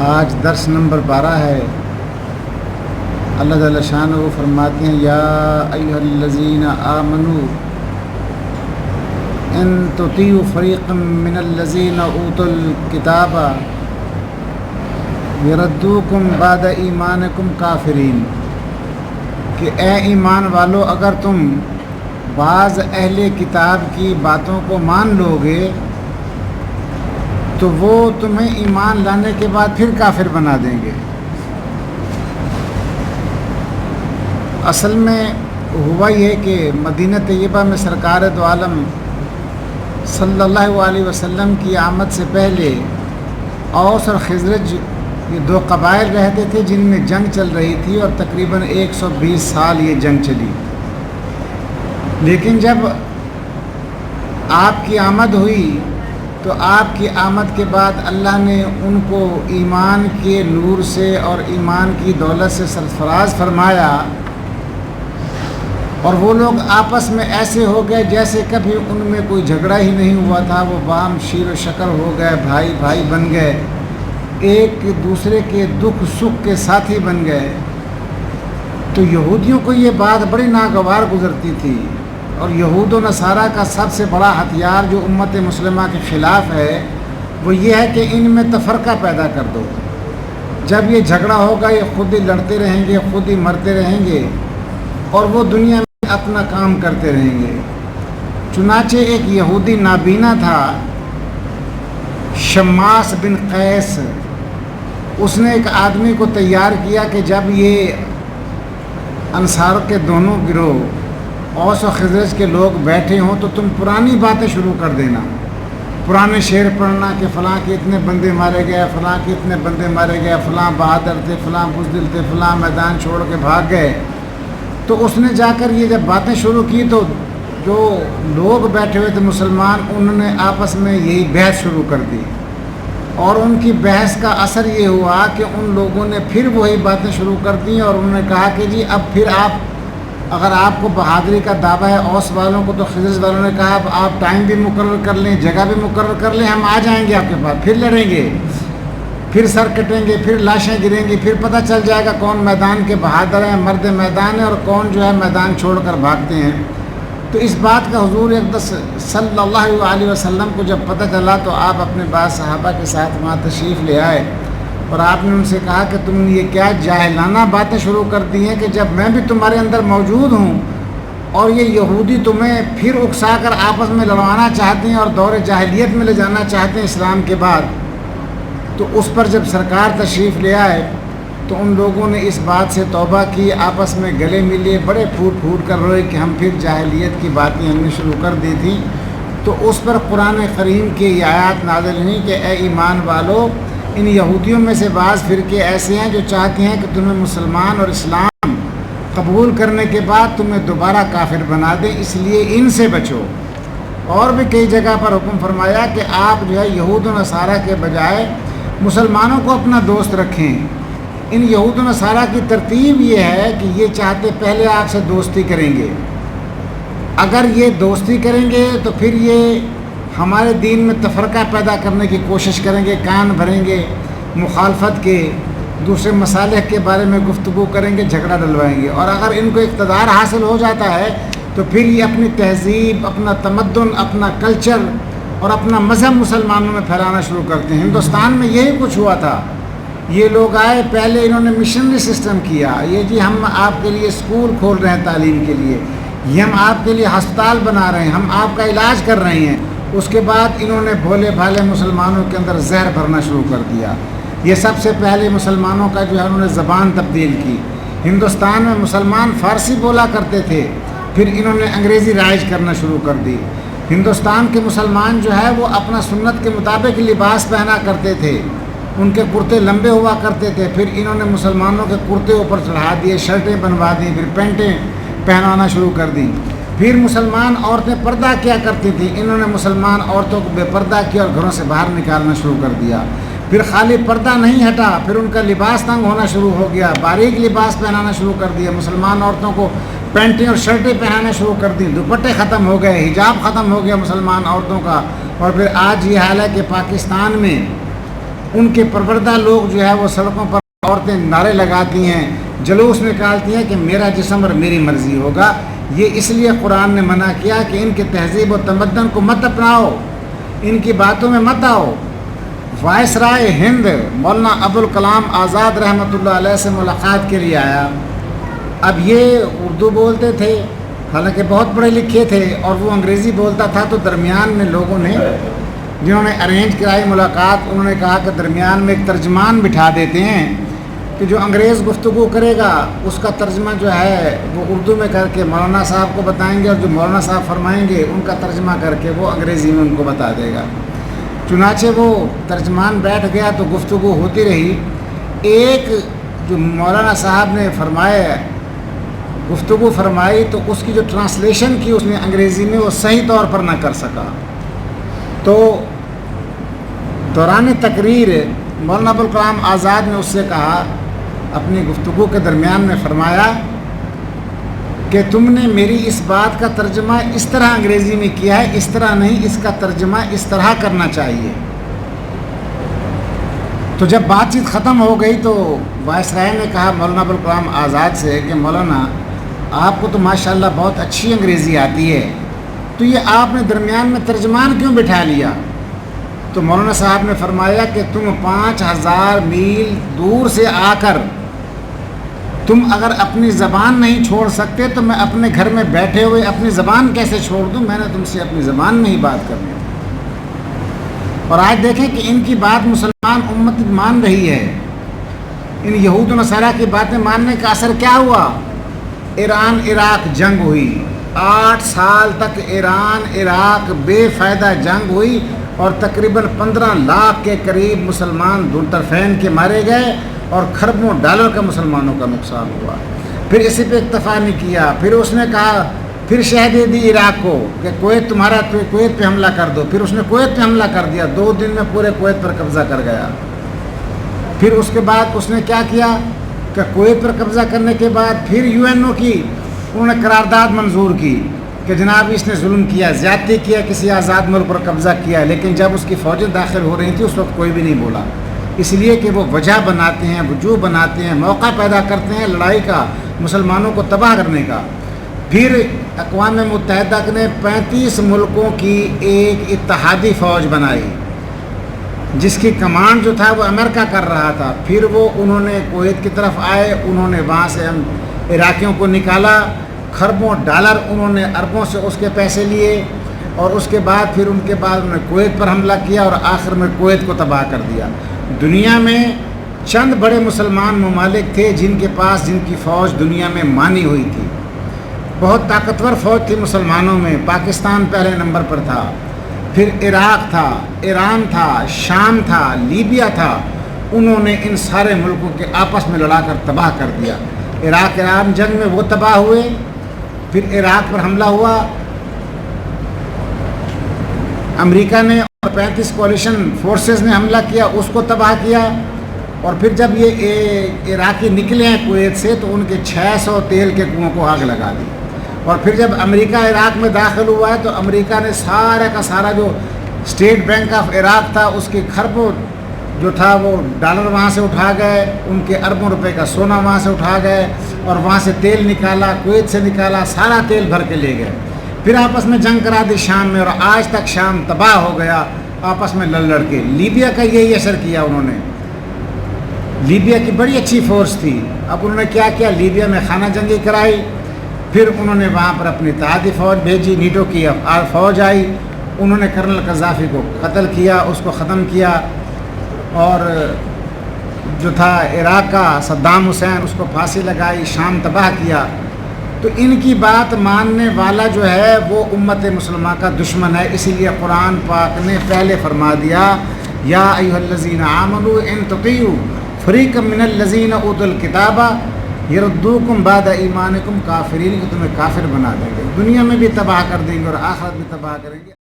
آج درس نمبر 12 ہے۔ اللہ جل شانہ وہ فرماتے ہیں یا ایھا الذین آمنوا ان تطیعوا فریقا من الذین اوتوا الکتاب یردوکم بعد ایمانکم کافرین، کہ اے ایمان والو اگر تم بعض اہل کتاب کی باتوں کو مان لو گے تو وہ تمہیں ایمان لانے کے بعد پھر کافر بنا دیں گے۔ اصل میں ہوا یہ کہ مدینہ طیبہ میں سرکار دو عالم صلی اللہ علیہ وسلم کی آمد سے پہلے اوس اور خزرج یہ دو قبائل رہتے تھے جن میں جنگ چل رہی تھی، اور تقریباً 120 سال یہ جنگ چلی۔ لیکن جب آپ کی آمد ہوئی تو آپ کی آمد کے بعد اللہ نے ان کو ایمان کے نور سے اور ایمان کی دولت سے سرفراز فرمایا، اور وہ لوگ آپس میں ایسے ہو گئے جیسے کبھی ان میں کوئی جھگڑا ہی نہیں ہوا تھا۔ وہ باہم شیر و شکر ہو گئے، بھائی بھائی بن گئے، ایک دوسرے کے دکھ سکھ کے ساتھی بن گئے۔ تو یہودیوں کو یہ بات بڑی ناگوار گزرتی تھی، اور یہود و نصارہ کا سب سے بڑا ہتھیار جو امت مسلمہ کے خلاف ہے وہ یہ ہے کہ ان میں تفرقہ پیدا کر دو۔ جب یہ جھگڑا ہوگا یہ خود ہی لڑتے رہیں گے، خود ہی مرتے رہیں گے، اور وہ دنیا میں اپنا کام کرتے رہیں گے۔ چنانچہ ایک یہودی نابینا تھا شماس بن قیس، اس نے ایک آدمی کو تیار کیا کہ جب یہ انصار کے دونوں گروہ اوس و خزرج کے لوگ بیٹھے ہوں تو تم پرانی باتیں شروع کر دینا، پرانے شعر پڑھنا کہ فلاں کے اتنے بندے مارے گئے، فلاں کے اتنے بندے مارے گئے، فلاں بہادر تھے، فلاں بزدل تھے، فلاں میدان چھوڑ کے بھاگ گئے۔ تو اس نے جا کر یہ جب باتیں شروع کی تو جو لوگ بیٹھے ہوئے تھے مسلمان، انہوں نے آپس میں یہی بحث شروع کر دی، اور ان کی بحث کا اثر یہ ہوا کہ ان لوگوں نے پھر وہی باتیں شروع کر دیں، اور انہوں نے کہا کہ جی اب پھر اگر آپ کو بہادری کا دعویٰ ہے اوس والوں کو، تو خزرج والوں نے کہا اب آپ ٹائم بھی مقرر کر لیں، جگہ بھی مقرر کر لیں، ہم آ جائیں گے آپ کے پاس، پھر لڑیں گے، پھر سر کٹیں گے، پھر لاشیں گریں گی، پھر پتہ چل جائے گا کون میدان کے بہادر ہیں، مرد میدان ہیں، اور کون جو ہے میدان چھوڑ کر بھاگتے ہیں۔ تو اس بات کا حضور اقدس صلی اللہ علیہ وسلم کو جب پتہ چلا تو آپ اپنے بعض صحابہ کے ساتھ وہاں تشریف لے آئے، اور آپ نے ان سے کہا کہ تم نے یہ کیا جاہلانہ باتیں شروع کر دی ہیں کہ جب میں بھی تمہارے اندر موجود ہوں اور یہ یہودی تمہیں پھر اکسا کر آپس میں لڑوانا چاہتے ہیں اور دور جاہلیت میں لے جانا چاہتے ہیں اسلام کے بعد۔ تو اس پر جب سرکار تشریف لے آئے تو ان لوگوں نے اس بات سے توبہ کی، آپس میں گلے ملے، بڑے پھوٹ پھوٹ کر روئے کہ ہم پھر جاہلیت کی باتیں ہم نے شروع کر دی تھیں۔ تو اس پر قرآن کریم کی یہ آیات نازل ہوئی کہ اے ایمان والو، ان یہودیوں میں سے بعض فرقے ایسے ہیں جو چاہتے ہیں کہ تمہیں مسلمان اور اسلام قبول کرنے کے بعد تمہیں دوبارہ کافر بنا دیں، اس لیے ان سے بچو۔ اور بھی کئی جگہ پر حکم فرمایا کہ آپ جو ہے یہود و نصارہ کے بجائے مسلمانوں کو اپنا دوست رکھیں۔ ان یہود و نصارہ کی ترتیب یہ ہے کہ یہ چاہتے پہلے آپ سے دوستی کریں گے، اگر یہ دوستی کریں گے تو پھر یہ ہمارے دین میں تفرقہ پیدا کرنے کی کوشش کریں گے، کان بھریں گے مخالفت کے، دوسرے مصالح کے بارے میں گفتگو کریں گے، جھگڑا ڈلوائیں گے، اور اگر ان کو اقتدار حاصل ہو جاتا ہے تو پھر یہ اپنی تہذیب، اپنا تمدن، اپنا کلچر اور اپنا مذہب مسلمانوں میں پھیلانا شروع کرتے ہیں۔ ہندوستان میں یہی کچھ ہوا تھا۔ یہ لوگ آئے، پہلے انہوں نے مشنری سسٹم کیا، یہ جی ہم آپ کے لیے اسکول کھول رہے ہیں تعلیم کے لیے، یہ ہم آپ کے لیے ہسپتال بنا رہے ہیں، ہم آپ کا علاج کر رہے ہیں۔ اس کے بعد انہوں نے بھولے بھالے مسلمانوں کے اندر زہر بھرنا شروع کر دیا۔ یہ سب سے پہلے مسلمانوں کا جو ہے انہوں نے زبان تبدیل کی۔ ہندوستان میں مسلمان فارسی بولا کرتے تھے، پھر انہوں نے انگریزی رائج کرنا شروع کر دی۔ ہندوستان کے مسلمان جو ہے وہ اپنا سنت کے مطابق لباس پہنا کرتے تھے، ان کے کرتے لمبے ہوا کرتے تھے، پھر انہوں نے مسلمانوں کے کرتے اوپر چڑھا دیے، شرٹیں بنوا دیں، پھر پینٹیں پہنانا شروع کر دیں۔ پھر مسلمان عورتیں پردہ کیا کرتی تھیں، انہوں نے مسلمان عورتوں کو بے پردہ کیا اور گھروں سے باہر نکالنا شروع کر دیا۔ پھر خالی پردہ نہیں ہٹا، پھر ان کا لباس تنگ ہونا شروع ہو گیا، باریک لباس پہنانا شروع کر دیا، مسلمان عورتوں کو پینٹیں اور شرٹیں پہنانا شروع کر دیں، دوپٹے ختم ہو گئے، حجاب ختم ہو گیا مسلمان عورتوں کا۔ اور پھر آج یہ حال ہے کہ پاکستان میں ان کے پروردہ لوگ جو ہے وہ سڑکوں پر عورتیں نعرے لگاتی ہیں، جلوس نکالتی ہیں کہ میرا جسم اور میری مرضی ہوگا۔ یہ اس لیے قرآن نے منع کیا کہ ان کے تہذیب و تمدن کو مت اپناؤ، ان کی باتوں میں مت آؤ۔ وائسرائے ہند مولانا ابوالکلام آزاد رحمۃ اللہ علیہ سے ملاقات کے لیے آیا۔ اب یہ اردو بولتے تھے، حالانکہ بہت پڑھے لکھے تھے، اور وہ انگریزی بولتا تھا، تو درمیان میں لوگوں نے جنہوں نے ارینج کرائی ملاقات، انہوں نے کہا کہ درمیان میں ایک ترجمان بٹھا دیتے ہیں کہ جو انگریز گفتگو کرے گا اس کا ترجمہ جو ہے وہ اردو میں کر کے مولانا صاحب کو بتائیں گے، اور جو مولانا صاحب فرمائیں گے ان کا ترجمہ کر کے وہ انگریزی میں ان کو بتا دے گا۔ چنانچہ وہ ترجمان بیٹھ گیا تو گفتگو ہوتی رہی۔ ایک جو مولانا صاحب نے فرمایا گفتگو فرمائی تو اس کی جو ٹرانسلیشن کی اس نے انگریزی میں وہ صحیح طور پر نہ کر سکا، تو دوران تقریر مولانا ابوالکلام آزاد نے اس سے کہا، اپنی گفتگو کے درمیان میں فرمایا کہ تم نے میری اس بات کا ترجمہ اس طرح انگریزی میں کیا ہے، اس طرح نہیں، اس کا ترجمہ اس طرح کرنا چاہیے۔ تو جب بات چیت ختم ہو گئی تو وائسرائے نے کہا مولانا ابوالکلام آزاد سے کہ مولانا آپ کو تو ماشاءاللہ بہت اچھی انگریزی آتی ہے، تو یہ آپ نے درمیان میں ترجمان کیوں بٹھا لیا؟ تو مولانا صاحب نے فرمایا کہ تم 5000 میل دور سے آ کر تم اگر اپنی زبان نہیں چھوڑ سکتے تو میں اپنے گھر میں بیٹھے ہوئے اپنی زبان کیسے چھوڑ دوں؟ میں نے تم سے اپنی زبان میں ہی بات کرنی تھی۔ اور آج دیکھیں کہ ان کی بات مسلمان امت مان رہی ہے، ان یہود و نصارہ کی باتیں ماننے کا اثر کیا ہوا؟ ایران عراق جنگ ہوئی، 8 سال تک ایران عراق بے فائدہ جنگ ہوئی، اور تقریباً 15 لاکھ کے قریب مسلمان دو طرفین کے مارے گئے، اور کھربوں ڈالر کا مسلمانوں کا نقصان ہوا۔ پھر اسی پہ اکتفا نہیں کیا، پھر اس نے کہا، پھر شہ دے دی عراق کو کہ کویت تمہارا، کویت پہ حملہ کر دو۔ پھر اس نے کویت پہ حملہ کر دیا، 2 دن میں پورے کویت پر قبضہ کر گیا۔ پھر اس کے بعد اس نے کیا کیا کہ کویت پر قبضہ کرنے کے بعد پھر UN کی انہوں نے قرارداد منظور کی کہ جناب اس نے ظلم کیا، زیادتی کیا، کسی آزاد ملک پر قبضہ کیا، لیکن جب اس کی فوجیں داخل ہو رہی تھیں اس وقت کوئی بھی نہیں بولا، اس لیے کہ وہ وجہ بناتے ہیں، وجوہ بناتے ہیں، موقع پیدا کرتے ہیں لڑائی کا، مسلمانوں کو تباہ کرنے کا۔ پھر اقوام متحدہ نے 35 ملکوں کی ایک اتحادی فوج بنائی جس کی کمانڈ جو تھا وہ امریکہ کر رہا تھا۔ پھر وہ انہوں نے کویت کی طرف آئے، انہوں نے وہاں سے عراقیوں کو نکالا، کھربوں ڈالر انہوں نے اربوں سے اس کے پیسے لیے، اور اس کے بعد پھر ان کے بعد انہوں نے کویت پر حملہ کیا اور آخر میں کویت کو تباہ کر دیا۔ دنیا میں چند بڑے مسلمان ممالک تھے جن کے پاس، جن کی فوج دنیا میں مانی ہوئی تھی، بہت طاقتور فوج تھی مسلمانوں میں۔ پاکستان پہلے نمبر پر تھا، پھر عراق تھا، ایران تھا، شام تھا، لیبیا تھا۔ انہوں نے ان سارے ملکوں کے آپس میں لڑا کر تباہ کر دیا۔ عراق ایران جنگ میں وہ تباہ ہوئے، پھر عراق پر حملہ ہوا، امریکہ نے اور 35 کولیشن فورسز نے حملہ کیا، اس کو تباہ کیا۔ اور پھر جب یہ عراقی نکلے ہیں کویت سے تو ان کے 600 تیل کے کنووں کو آگ لگا دی۔ اور پھر جب امریکہ عراق میں داخل ہوا ہے تو امریکہ نے سارا کا سارا جو اسٹیٹ بینک آف عراق تھا اس کی کھربوں جو تھا وہ ڈالر وہاں سے اٹھا گئے، ان کے اربوں روپے کا سونا وہاں سے اٹھا گئے، اور وہاں سے تیل نکالا، کویت سے نکالا، سارا تیل بھر کے لے گئے۔ پھر آپس میں جنگ کرا دی شام میں، اور آج تک شام تباہ ہو گیا آپس میں لڑ کے۔ لیبیا کا یہی اثر کیا انہوں نے۔ لیبیا کی بڑی اچھی فورس تھی، اب انہوں نے کیا کیا، لیبیا میں خانہ جنگی کرائی، پھر انہوں نے وہاں پر اپنی اتحادی فوج بھیجی، نیٹو کی فوج آئی، انہوں نے کرنل قذافی کو قتل کیا، اس کو ختم کیا، اور جو تھا عراق کا صدام حسین اس کو پھانسی لگائی، شام تباہ کیا۔ تو ان کی بات ماننے والا جو ہے وہ امت مسلمہ کا دشمن ہے۔ اسی لیے قرآن پاک نے پہلے فرما دیا، یا ایھا الذین آمنوا ان تطیعوا فریقا من الذین اوتوا الکتاب یردوکم بعد ایمانکم کافرین، کہ تمہیں کافر بنا دیں گے، دنیا میں بھی تباہ کر دیں گے اور آخرت بھی تباہ کریں گے۔